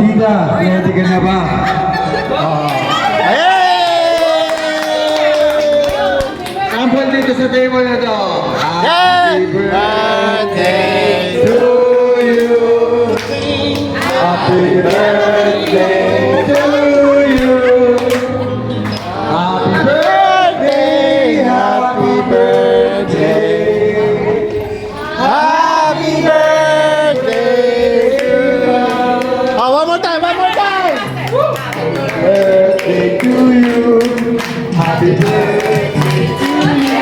Tita, ready ka na ba? Sample dito sa table na to. Happy birthday to you. Happy birthday to you. Happy birthday, happy birthday. Happy birthday to you. Oh, one more time, one more time. Birthday to you. Happy birthday to you.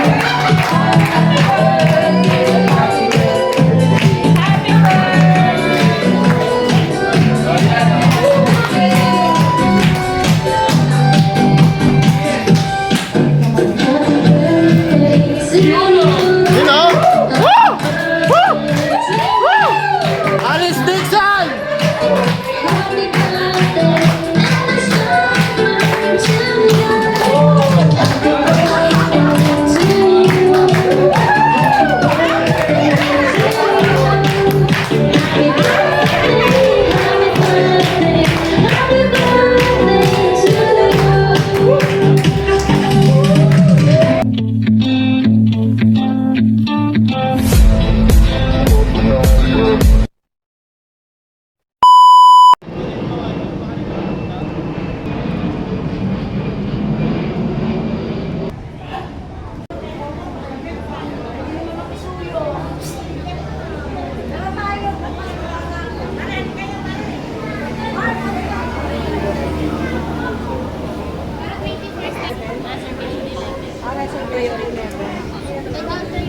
You know? Woo! Woo! Woo! Alice Dixon!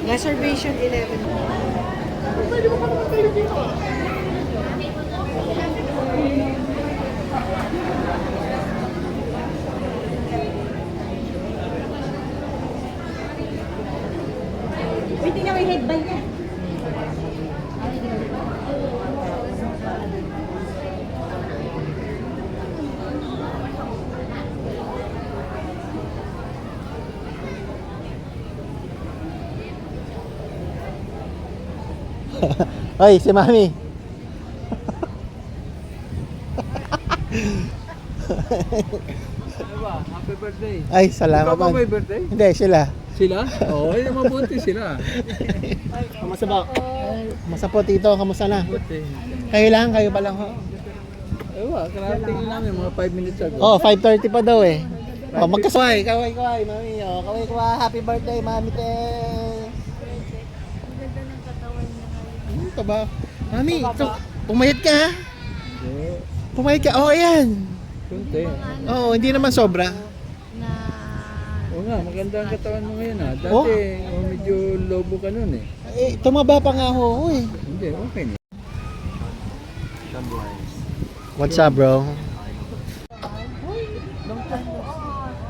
Reservation 11. Wait, tingnan mo yung headband niya. Ay, si Mami. Happy birthday. Ay, salamat Ikaw ba man. may birthday? Hindi, sila. Sila? Oo, ay mabuti sila. Kamusta ba? Kamusta po, Tito? Kamusta na? Mabuti. Kayo lang, kayo pa lang ho. Ewa, karating namin mga 5 minutes ago. Oh, 5:30 pa daw eh. Oh, magkasaway, kaway, Mami. Oh, kaway, happy birthday, Mami Te. Ano ka ba? Mami, ito, pumayat ka ha? Hindi. Pumayat ka, oh, ayan. Kunti. Oo, hindi naman sobra. Oo nga, maganda ang katawan mo ngayon ha. Dati, Oh. medyo lobo ka nun eh. Eh, tumaba pa nga ho, eh. Hindi, okay na. What's up, bro?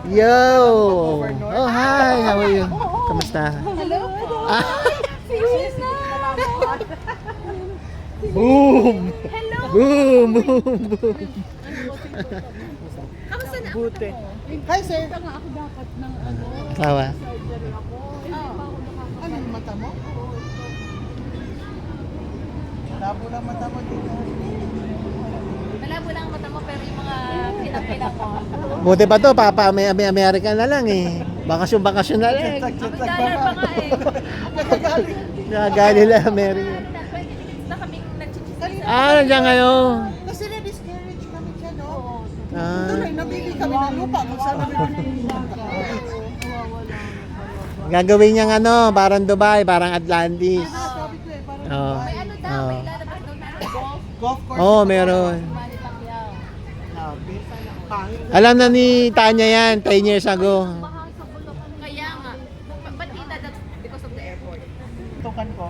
Yo! Oh, hi! How are you? Kamusta? Hello? Ah, Serious na? boom! Hello? Boom! Boom! Boom! Kamusta na? Buti. Hi, sir! Nga ako dapat ng ano, Tawa. surgery ako. Ano yung mata mo? Labo lang mata mo dito. Malabo lang ang mata mo pero yung mga pinapila ko. Buti pa to, Papa, may Amerika na lang eh. Bakasyon na lang. Dollar pa nga eh. Nagagali lang, Amerika. Na kaming nagchichismis. Ah, nandiyan ngayon. Kasi na-discourage kami dyan, no? Ah, Tuloy, nabili kami ng lupa kung saan namin gagawin niyang ano, parang Dubai, parang Atlantis. sabi ko eh, parang Oh. May ano daw, may lalabas daw na golf. golf course. Oh, meron. Manny Pacquiao. Sabi, pangit. Alam na ni Tanya yan, 10 years ago. Kaya nga, ba't kita that because of the airport? Tukan ko.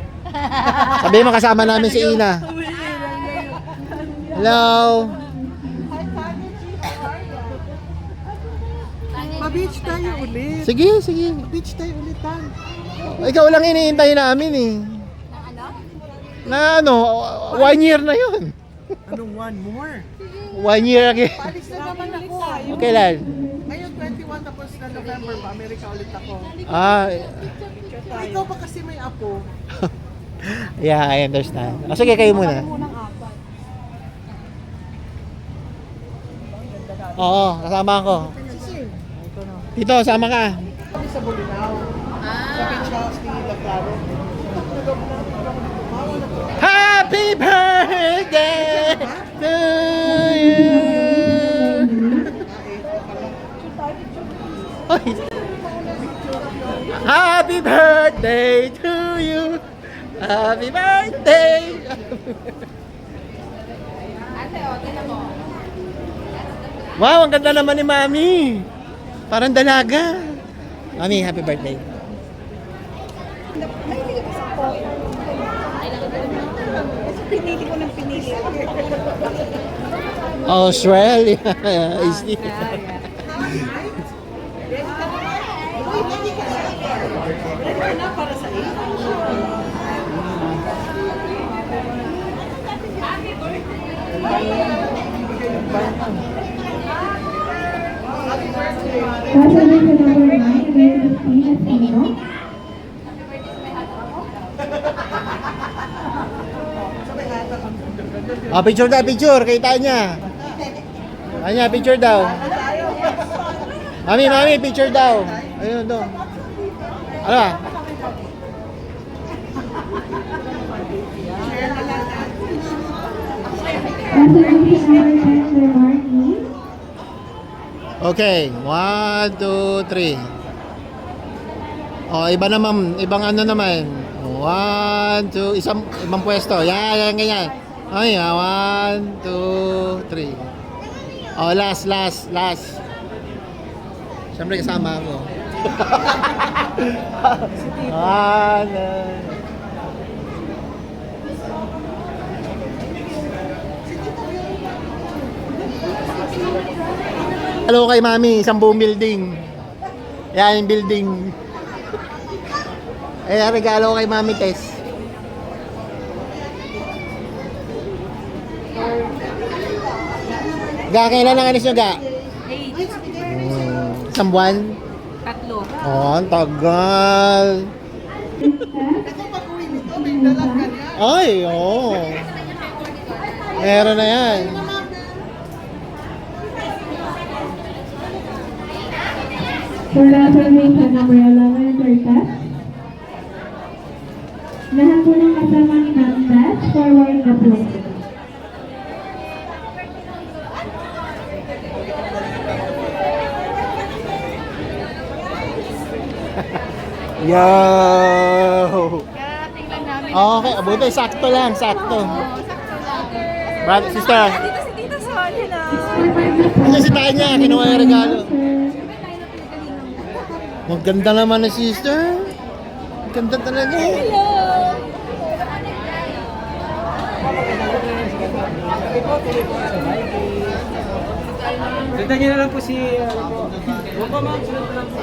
Sabi mo kasama namin si Ina. Hello. Hi, Tanya G. How are you? Ma-beach tayo ulit. Sige, sige. Beach tayo ulit, Tan. Ikaw lang hinihintay namin eh. Na ano, 1 year na yun. Anong one more? 1 year again. Palis na naman ako. Okay lang. Ngayon, 21 tapos na November pa. Amerika ulit ako. Ah, Ikaw ba kasi may apo? yeah, I understand. O sige, kayo muna. Oo, kasama ako. Tito, sama ka. Sa Bulinaw. Sa beach house ni Laclaro. Happy birthday to you. Oy. Happy birthday to you. Happy birthday. Ate, o, tingnan mo. Wow, ang ganda naman ni Mami. Parang dalaga. Mami, happy birthday. Pinili ko ng pinili. Australia. Is it? Ready na para sa iyo. Resolution number 9, Mayor Christine Aquino. Oh, picture daw, picture. Kita niya. Anya, picture daw. Mami, picture daw. Ayun, daw. Ano ba? Resolution number 10, Sir Marky. Okay, 1, 2, 3. Oh, iba naman, ibang ano naman. 1, 2, ibang pwesto. Yan, ganyan. Ay, 1, 2, 3. Oh, last. Siyempre kasama ako. Hello kay Mami, isang buong building. Yan yung building. Regalo ko kay Mami Tess. Ga, kailan ang alis nyo, Ga? 8. Isang buwan? 3. Oh, ang tagal. Ito pag-uwi nito, may dalag ka niya. Ay, oo. Oh. Meron na yan. For resolution number 11, Sir Tess. Lahat po ng kasama ni Ma'am Tess, forward na po. Yo! Karating lang namin. Okay, abuti, sakto lang, sakto. Sakto lang. Brother, sister, Dito si Tita Sol, hello. kasi si Tanya, kinuha yung regalo. Maganda naman na sister. Ganda talaga. Hello. Sundan niyo na lang po si... Opo ma'am, sundan na lang po.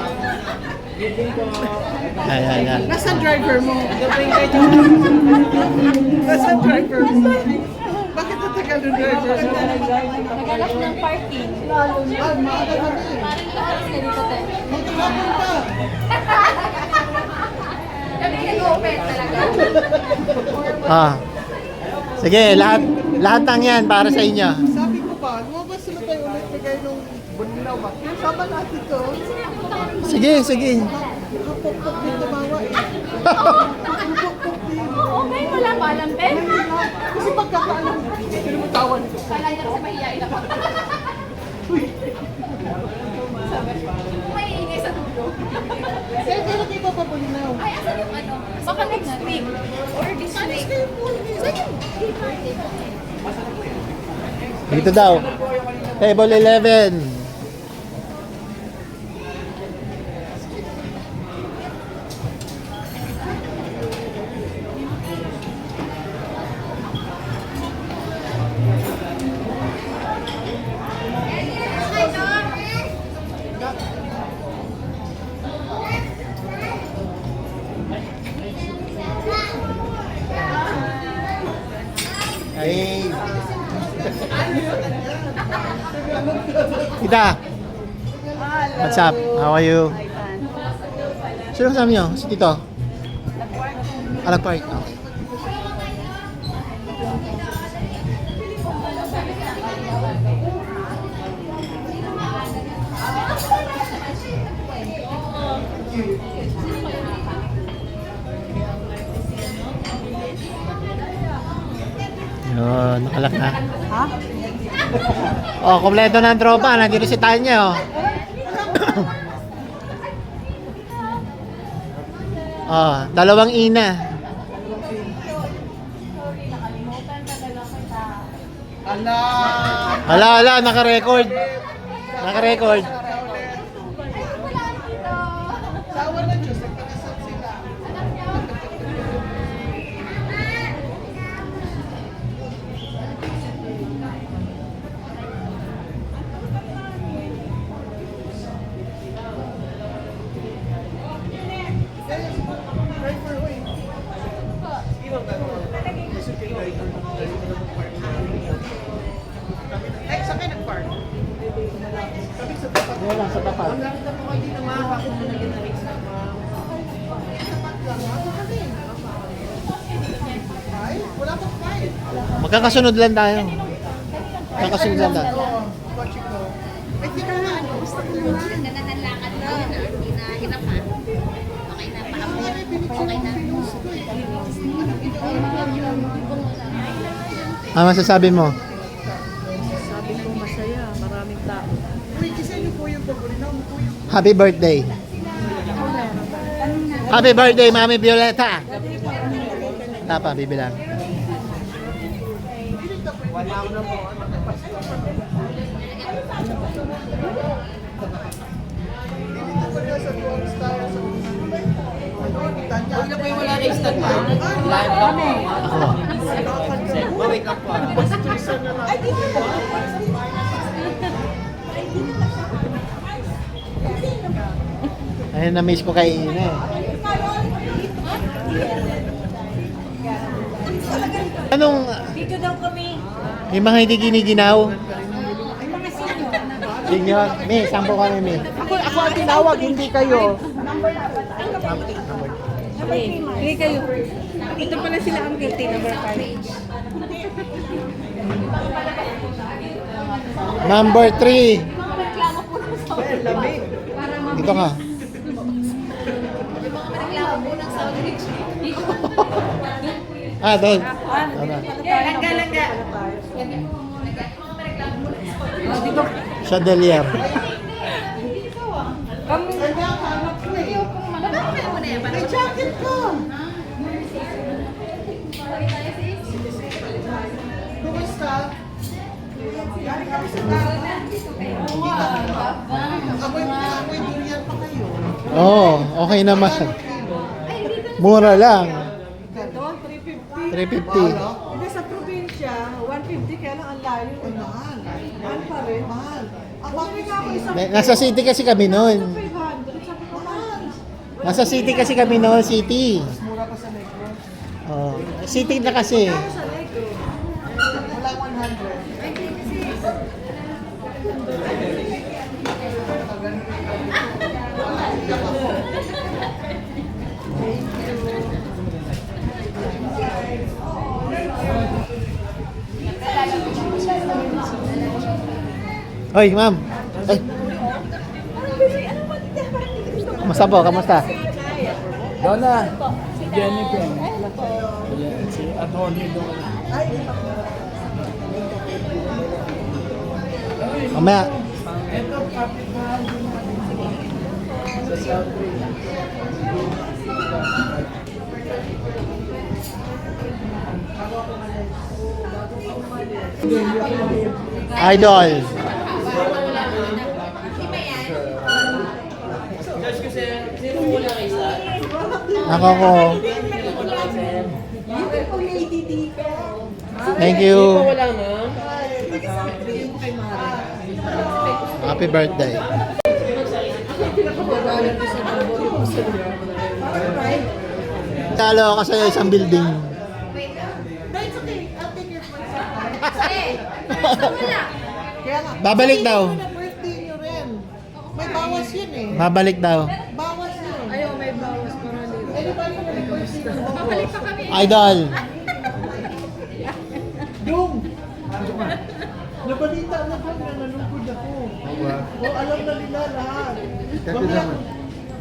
Yan. Nasaan driver mo? Resolution Nasaan driver mo? Bakit natagal yung driver mo? Naghanap ng parking. Parang lakas ka dito, te. Maghapon pa. Kami nag-open talaga. Ah. Sige, lahat ng yan para sa inyo. Sabi ko pa, lumabas sila tayo ulit kagaya nung Bulinaw ba? Sama natin to. Sige. Kapok-pok din tumawa eh. Oo, ngayon wala pa alam, Ben. Kasi pagkakaalam, sino mo tawan ko? Kala niya kasi maiyain ako. Maiingay sa dulo. Eh, kailan kayo pa Bulinaw? Ay, asan yung ano? Baka next week. Or this week. Saan yung birthday ko? Dito daw. Table 11. Ay. Kita. What's up? How are you? Sino kasama nyo? Si Tito? Alagpark. Okay. Oh, nakalak na. Ha? Oh, kompleto na ang tropa. Nandito si Tanya, oh. Oh, dalawang ina. Ala! Hala, naka-record. Naka-record. Sawa na Diyos, nagpakasal sila. Ay, sa akin nag-park. Kami sa tapat. Yan lang, sa tapat. Ang langit na po kayo dito, ma'am. Bakit mo naging na-reach na, ma'am? Tapat lang, ma'am. Ako kami. Ay, wala pa five. Magkakasunod lang tayo. Magkakasunod lang tayo. Oo, watching ko. Ay, di ka nga. Gusto ko naman. Ganahan lakad na yun, hindi na hinapan. Okay na, paamo. Okay na. Ano masasabi mo? Sabi ko masaya, maraming tao. Uy, kasi niyo po yung paborito mo po yung... Happy birthday. Happy birthday, Mami Violeta. Tapa, bibilang. Wala ko na po. Dito pa rin sa Bronx tayo sa... Ano, Tanya? Huwag na kayo wala na instant pa. Live kami. Ako. Wake up po. Ay, dito na. Ayun, na-miss ko kay Ina eh. Anong... Dito daw kami. Yung mga hindi giniginaw? Senior? Mi, sampo kami, Mi. Ako ang tinawag, hindi kayo. Hindi kayo. Ito pala sila ang guilty, number 5. Number 3. Dito ka. Doon. Langga. Chandelier. May jacket ko. Kumusta? Galing kami sa dagat. Amoy durian pa kayo. Oo, okay naman. Mura lang. Doon, 350. 350. Hindi sa probinsya, 150 kaya lang ang layo. Mahal. Mahal pa rin. Mahal. Ako nga ako isang Nasa city kasi kami noon. 500. Sabi ko, mahal. Nasa city kasi kami noon, city. Mura pa sa Negros. Oh, city na kasi. Sa Negros. Wala 100. Hoy, ma'am. Ay. Kamusta po? Kamusta? Donna. Si Jennifer. Si Atty. Donna. Mamaya. Ito, kapit na. Sa South Korea. Idol. Ako ko. Thank you. Happy birthday. Talo ako sa isang building. That's okay. I'll take your first. Kaya nga. Babalik daw. Kasi na birthday nyo rin. May bawas yun eh. Babalik daw. Bawas yun. Ayaw, may bawas para dito. Eh, di ba yung may birthday nyo? Babalik pa kami. Idol. Yung! Nabalita na ba na nalungkod ako? O alam na nila lahat. Mamaya,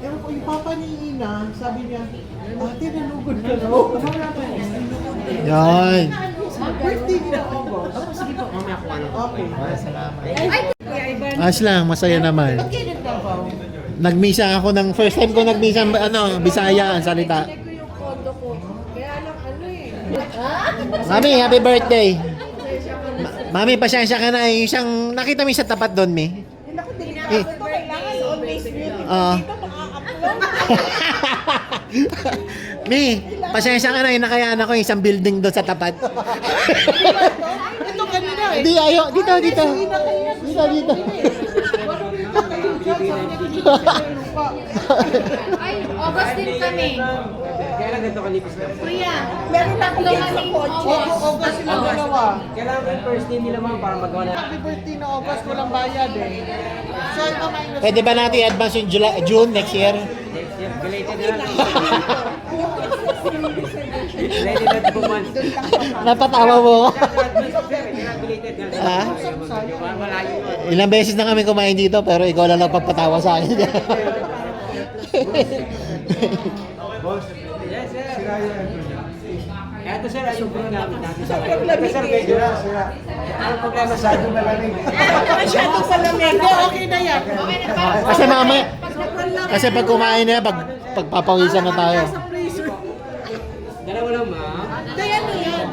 ewan ko, yung papa ni Ina, sabi niya, ate, nalungkod ka raw. Yan. Birthday nila August. Sige po, mamaya ko ano. Okay. Salamat. Ay, Ayos lang, masaya naman. Kailan ka ba? Nagmisa ako ng first time ko nagmisa Bisaya ang salita. Check ko yung kondo ko. Kaya lang Mami, happy birthday. Mami, pasensya ka na. Yung siyang nakita mo yung sa tapat doon, Mi. Naku, delikado ito. Kailangan sa always beauty. Oo. Dito maka-upload. Mi, pasensya ka na. Yung nakayaan ako yung isang building doon sa tapat. Ito kanina eh. Hindi, ayo. Dito. Dito. ay, August din kami. Kaya lang ganito kalipis na. Kuya, Meron ako tatlo din sa kaming kotse. August sila dalawa. Kailangan ko yung first name nila ma'am para magawa na. Happy birthday na August, walang bayad eh. So, ito minus. Pwede ba natin i-advance yung June next year? Next year, belated na lang. Belated na 2 months. Napatawa mo ako. Belated na. Ha? Malayo. Ilang beses na kami kumain dito pero ikaw lang nagpapatawa sa akin. Yes, sir. Eto sir, ayun po namin sa kayo. Sir, medyo ang problema sa akin malamig. Masyadong palamig. Hindi, okay na yan. Kasi mamaya, kasi pag kumain na, pagpapawisan na tayo. Sa freezer. Dalawa lang ma'am. Hindi, ano yan?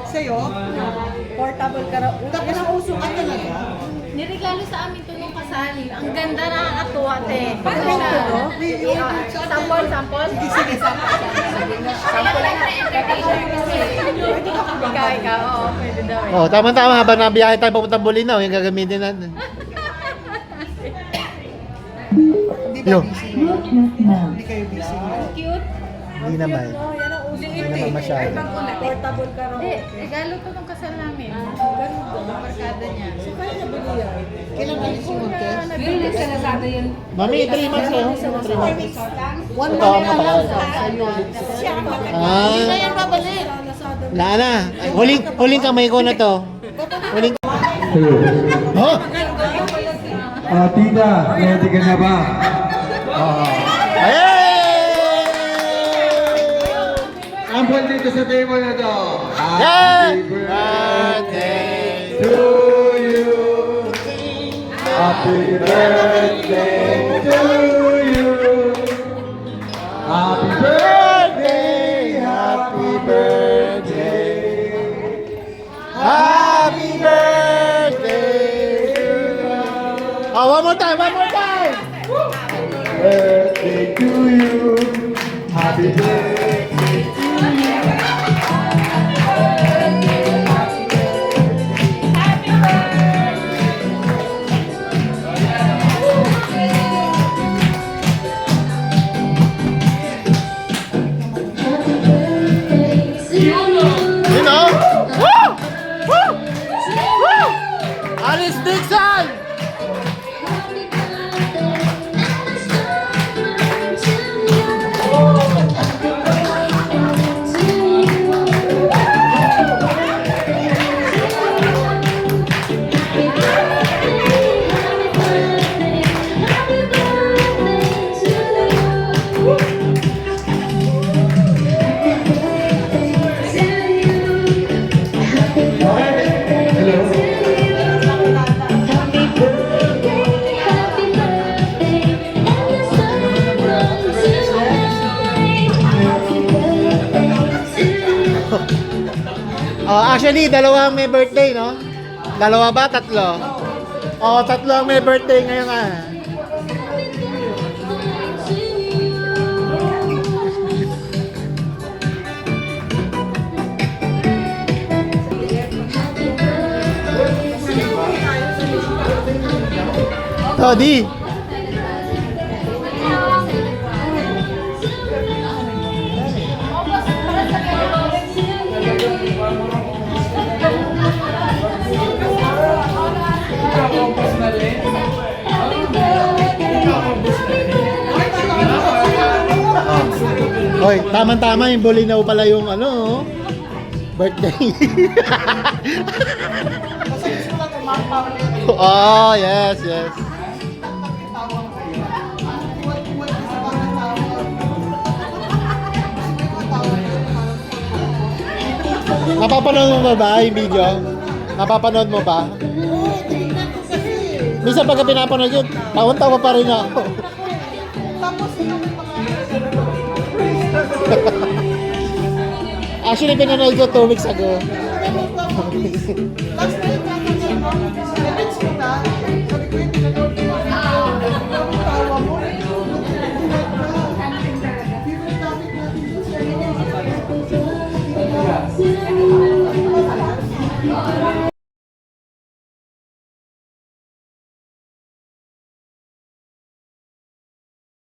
Sa'yo? Portable karaoke. Tapos uso ka talaga. niregalo sa amin to nung kasal. Ang ganda, nakakatuwa, te. Ano siya? to? Sample. Sige, sample. Sample lang na entertainer kasi. Ikaw, oo, pwede daw eh. Oh, tama-tama habang nabiyahe tayo papuntang Bulinaw, yung gagamitin natin. Hindi ba Yo. busy ngayon? Hindi kayo busy ngayon? Cute. Hindi naman. Yan ang uso. Hindi naman masyado. Portable Hindi, karaoke. regalo to nung kasal namin. Ganda, ng barkada niya. So, kaya nabili yan? Kailan alis yung Montes? Nabili sa Lazada yun. Mami, 3 months kayo? 3 months. One Ito, month na matagal. lang. Sa'yo. Ah, Yan babalik. wala na. Huling kamay ko na to. Huling. Oh! Tita, ready ka na ba? Hey! Ampun dito sa table na to. Happy birthday to you. Happy birthday to you. Happy birthday, happy birthday. Happy birthday! Oh, one more time! Birthday to you. Happy birthday. You know? Woo! Woo! Woo! Alice Dixon! Oh, actually, dalawa ang may birthday, no? Dalawa ba? Tatlo? Oh, tatlo ang may birthday ngayon nga. Todi! Hoy, tama-tama yung Bulinaw pala yung ano, oh. Birthday. Oh, yes. Napapanood mo ba yung video? Napapanood mo ba? Oo, tingnan ko kasi. Minsan pagka pinapanood yun, tawa pa rin ako. Tapos yung mga... Actually, pinanood ko 2 weeks ago. Last night na kasi, no?